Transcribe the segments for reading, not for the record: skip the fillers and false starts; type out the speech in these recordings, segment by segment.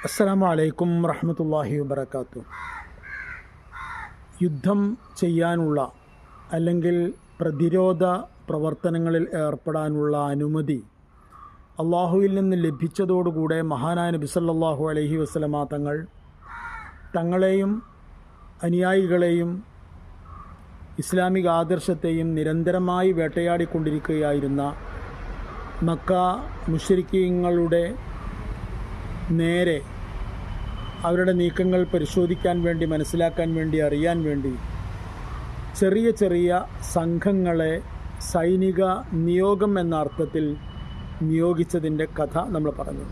അസ്സലാമു അലൈക്കും റഹ്മത്തുള്ളാഹി വബറകാതുഹു. യുദ്ധം ചെയ്യാനുള്ള അല്ലെങ്കിൽ പ്രതിരോധ പ്രവർത്തനങ്ങളിൽ ഏർപ്പെടാനുള്ള അനുമതി അള്ളാഹുവിൽ നിന്ന് ലഭിച്ചതോടുകൂടെ മഹാനായ നബി സല്ലല്ലാഹു അലൈഹി വസല്ലമ തങ്ങളെയും അനുയായികളെയും ഇസ്ലാമിക ആദർശത്തെയും നിരന്തരമായി വേട്ടയാടിക്കൊണ്ടിരിക്കുകയായിരുന്ന മക്ക മുശ്രിക്കീങ്ങളുടെ നേരെ അവരുടെ നീക്കങ്ങൾ പരിശോധിക്കാൻ വേണ്ടി, മനസ്സിലാക്കാൻ വേണ്ടി, അറിയാൻ വേണ്ടി ചെറിയ ചെറിയ സംഘങ്ങളെ സൈനിക നിയോഗം എന്ന അർത്ഥത്തിൽ നിയോഗിച്ചതിൻ്റെ കഥ നമ്മൾ പറഞ്ഞു.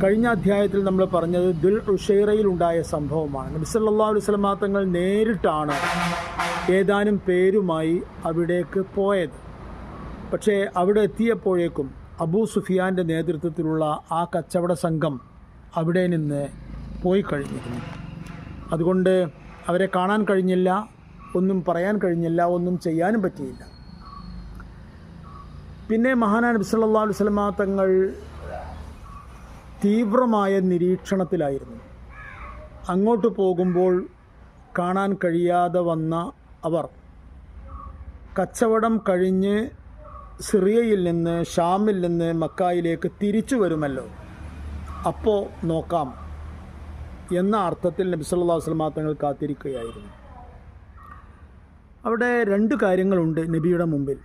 കഴിഞ്ഞ അധ്യായത്തിൽ നമ്മൾ പറഞ്ഞത് ദുൽ ഉഷൈറയിലുണ്ടായ സംഭവമാണ്. നബി സല്ലല്ലാഹു അലൈഹി വസല്ലം തങ്ങൾ നേരിട്ടാണ് ഏതാനും പേരുമായി അവിടേക്ക് പോയത്. പക്ഷേ അവിടെ എത്തിയപ്പോഴേക്കും അബൂ സുഫിയാൻ്റെ നേതൃത്വത്തിലുള്ള ആ കച്ചവട സംഘം അവിടെ നിന്ന് പോയി കഴിഞ്ഞിരുന്നു. അതുകൊണ്ട് അവരെ കാണാൻ കഴിഞ്ഞില്ല, ഒന്നും പറയാൻ കഴിഞ്ഞില്ല, ഒന്നും ചെയ്യാനും പറ്റിയില്ല. പിന്നെ മഹാനായ നബി സല്ലല്ലാഹു അലൈഹി വസല്ലം തങ്ങൾ തീവ്രമായ നിരീക്ഷണത്തിലായിരുന്നു. അങ്ങോട്ട് പോകുമ്പോൾ കാണാൻ കഴിയാതെ വന്ന അവർ കച്ചവടം കഴിഞ്ഞ് സിറിയയിൽ നിന്ന്, ഷാമിൽ നിന്ന് മക്കായിലേക്ക് തിരിച്ചു വരുമല്ലോ, അപ്പോൾ നോക്കാം എന്ന അർത്ഥത്തിൽ നബി സല്ലല്ലാഹു അലൈഹി വസല്ലം തങ്ങൾ കാത്തിരിക്കുകയായിരുന്നു. അവിടെ രണ്ട് കാര്യങ്ങളുണ്ട് നബിയുടെ മുമ്പിൽ.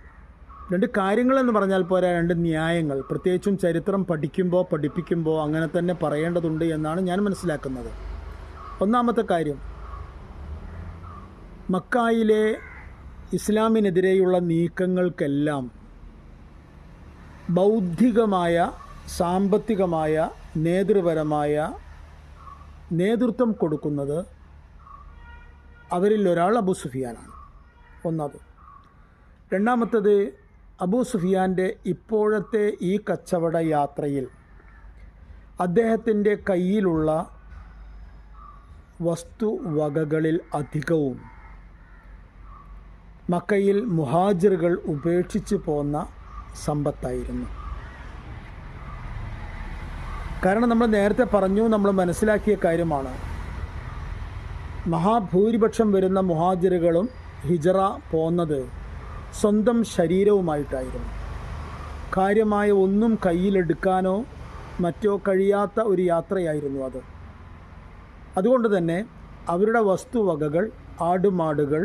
രണ്ട് കാര്യങ്ങളെന്ന് പറഞ്ഞാൽ പോരാ, രണ്ട് ന്യായങ്ങൾ. പ്രത്യേകിച്ചും ചരിത്രം പഠിപ്പിക്കുമ്പോൾ അങ്ങനെ തന്നെ പറയേണ്ടതുണ്ട് എന്നാണ് ഞാൻ മനസ്സിലാക്കുന്നത്. ഒന്നാമത്തെ കാര്യം, മക്കായിലെ ഇസ്ലാമിനെതിരെയുള്ള നീക്കങ്ങൾക്കെല്ലാം ബൗദ്ധികമായ, സാമ്പത്തികമായ, നേതൃപരമായ നേതൃത്വം കൊടുക്കുന്നത് അവരിൽ ഒരാൾ അബൂ സുഫിയാനാണ്. ഒന്നത്. രണ്ടാമത്തത്, അബൂ സുഫിയാൻ്റെ ഇപ്പോഴത്തെ ഈ കച്ചവട യാത്രയിൽ അദ്ദേഹത്തിൻ്റെ കയ്യിലുള്ള വസ്തുവകകളിൽ അധികവും മക്കയിൽ മുഹാജിറുകൾ ഉപേക്ഷിച്ച് പോന്ന സമ്പത്തായിരുന്നു. കാരണം നമ്മൾ നേരത്തെ പറഞ്ഞു, നമ്മൾ മനസ്സിലാക്കിയ കാര്യമാണ്, മഹാഭൂരിപക്ഷം വരുന്ന മുഹാജിറുകളും ഹിജറ പോന്നത് സ്വന്തം ശരീരവുമായിട്ടായിരുന്നു. കാര്യമായ ഒന്നും കയ്യിലെടുക്കാനോ മറ്റോ കഴിയാത്ത ഒരു യാത്രയായിരുന്നു അത്. അതുകൊണ്ട് തന്നെ അവരുടെ വസ്തുവകകൾ, ആടുമാടുകൾ,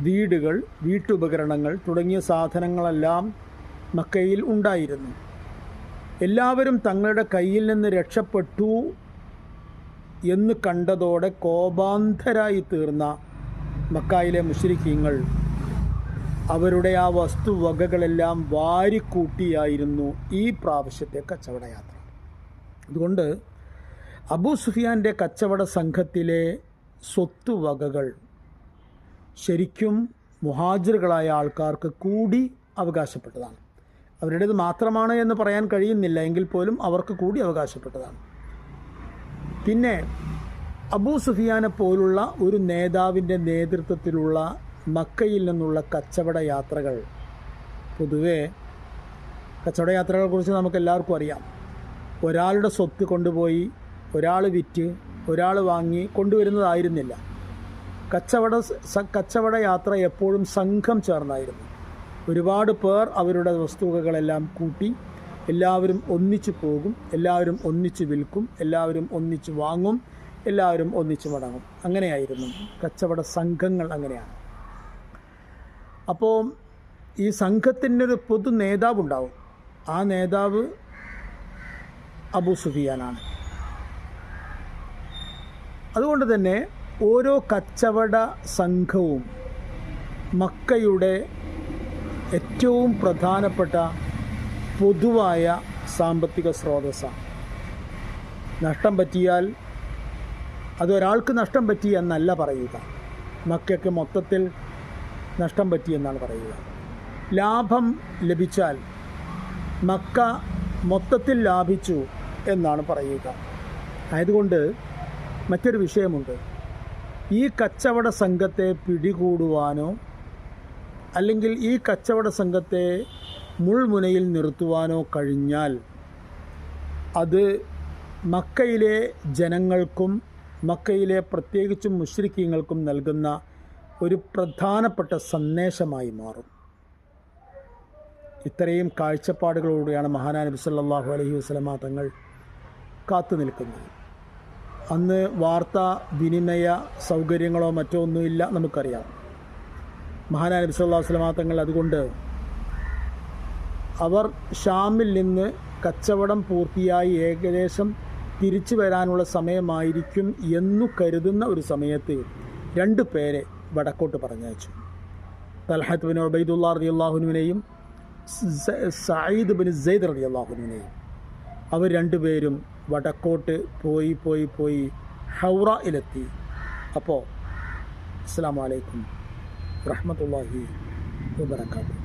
വീടുകൾ, വീട്ടുപകരണങ്ങൾ തുടങ്ങിയ സാധനങ്ങളെല്ലാം മക്കയിൽ ഉണ്ടായിരുന്നു. എല്ലാവരും തങ്ങളുടെ കയ്യിൽ നിന്ന് രക്ഷപ്പെട്ടു എന്ന് കണ്ടതോടെ കോപാന്ധരായി തീർന്ന മക്കായിലെ മുശ്രിക്കീങ്ങൾ അവരുടെ ആ വസ്തുവകകളെല്ലാം വാരിക്കൂട്ടിയായിരുന്നു ഈ പ്രാവശ്യത്തെ കച്ചവട യാത്ര. അതുകൊണ്ട് അബൂ സുഫിയാൻ്റെ കച്ചവട സംഘത്തിലെ സ്വത്തുവകകൾ ശരിക്കും മുഹാജിറുകളായ ആൾക്കാർക്ക് കൂടി അവകാശപ്പെട്ടതാണ്. അവരുടേത് മാത്രമാണ് എന്ന് പറയാൻ കഴിയുന്നില്ല, എങ്കിൽ പോലും അവർക്ക് കൂടി അവകാശപ്പെട്ടതാണ്. പിന്നെ അബൂ സുഫിയാനെ പോലുള്ള ഒരു നേതാവിൻ്റെ നേതൃത്വത്തിലുള്ള മക്കയിൽ നിന്നുള്ള കച്ചവട യാത്രകൾ, പൊതുവേ കച്ചവട യാത്രകളെക്കുറിച്ച് നമുക്ക് എല്ലാവർക്കും അറിയാം. ഒരാളുടെ സ്വത്ത് കൊണ്ടുപോയി ഒരാൾ വിറ്റ് ഒരാൾ വാങ്ങി കൊണ്ടുവരുന്നതായിരുന്നില്ല. കച്ചവട യാത്ര എപ്പോഴും സംഘം ചേർന്നായിരുന്നു. ഒരുപാട് പേർ അവരുടെ വസ്തുവകകളെല്ലാം കൂട്ടി എല്ലാവരും ഒന്നിച്ചു പോകും, എല്ലാവരും ഒന്നിച്ച് വിൽക്കും, എല്ലാവരും ഒന്നിച്ച് വാങ്ങും, എല്ലാവരും ഒന്നിച്ച് മടങ്ങും. അങ്ങനെയായിരുന്നു കച്ചവട സംഘങ്ങൾ. അങ്ങനെയാണ്. അപ്പോൾ ഈ സംഘത്തിനൊരു പൊതു നേതാവുണ്ടാവും. ആ നേതാവ് അബൂ സുഫിയാനാണ്. അതുകൊണ്ട് തന്നെ ഓരോ കച്ചവട സംഘവും മക്കയുടെ ഏറ്റവും പ്രധാനപ്പെട്ട പൊതുവായ സാമ്പത്തിക സ്രോതസ്സാണ്. നഷ്ടം പറ്റിയാൽ അതൊരാൾക്ക് നഷ്ടം പറ്റി എന്നല്ല പറയുക, മക്കയ്ക്ക് മൊത്തത്തിൽ നഷ്ടം പറ്റി എന്നാണ് പറയുക. ലാഭം ലഭിച്ചാൽ മക്ക മൊത്തത്തിൽ ലാഭിച്ചു എന്നാണ് പറയുക. ആയതുകൊണ്ട് മറ്റൊരു വിഷയമുണ്ട്. ഈ കച്ചവട സംഘത്തെ പിടികൂടുവാനോ അല്ലെങ്കിൽ ഈ കച്ചവട സംഘത്തെ മുൾമുനയിൽ നിർത്തുവാനോ കഴിഞ്ഞാൽ അത് മക്കയിലെ ജനങ്ങൾക്കും മക്കയിലെ പ്രത്യേകിച്ചും മുശ്രിക്കീങ്ങൾക്കും നൽകുന്ന ഒരു പ്രധാനപ്പെട്ട സന്ദേശമായി മാറും. ഇത്രയും കാഴ്ചപ്പാടുകളോടെയാണ് മഹാനായ നബി സല്ലല്ലാഹു അലൈഹി വസല്ലമ തങ്ങൾ കാത്തു നിൽക്കുന്നത്. അന്ന് വാർത്താ വിനിമയ സൗകര്യങ്ങളോ മറ്റോ ഒന്നുമില്ല, നമുക്കറിയാം. മഹാനായ നബി സല്ലല്ലാഹു അലൈഹി വസല്ലമ തങ്ങൾ അതുകൊണ്ട് അവർ ഷാമിൽ നിന്ന് കച്ചവടം പൂർത്തിയായി ഏകദേശം തിരിച്ചു വരാനുള്ള സമയമായിരിക്കും എന്നു കരുതുന്ന ഒരു സമയത്ത് 2 പേരെ വടക്കോട്ട് പറഞ്ഞയച്ചു. തൽഹത്ത് ബിൻ ഉബൈദുല്ലാ റളിയല്ലാഹു അൻഹുവിനെയും സഈദ് ബിൻ സെയ്ദ് റളിയല്ലാഹു അൻഹുവിനെയും. അവർ 2 പേരും വടക്കോട്ട് പോയി ഹൗറയിലെത്തി. അപ്പോൾ അസ്സലാമു അലൈക്കും വറഹ്മത്തുള്ളാഹി വബറകാതുഹു.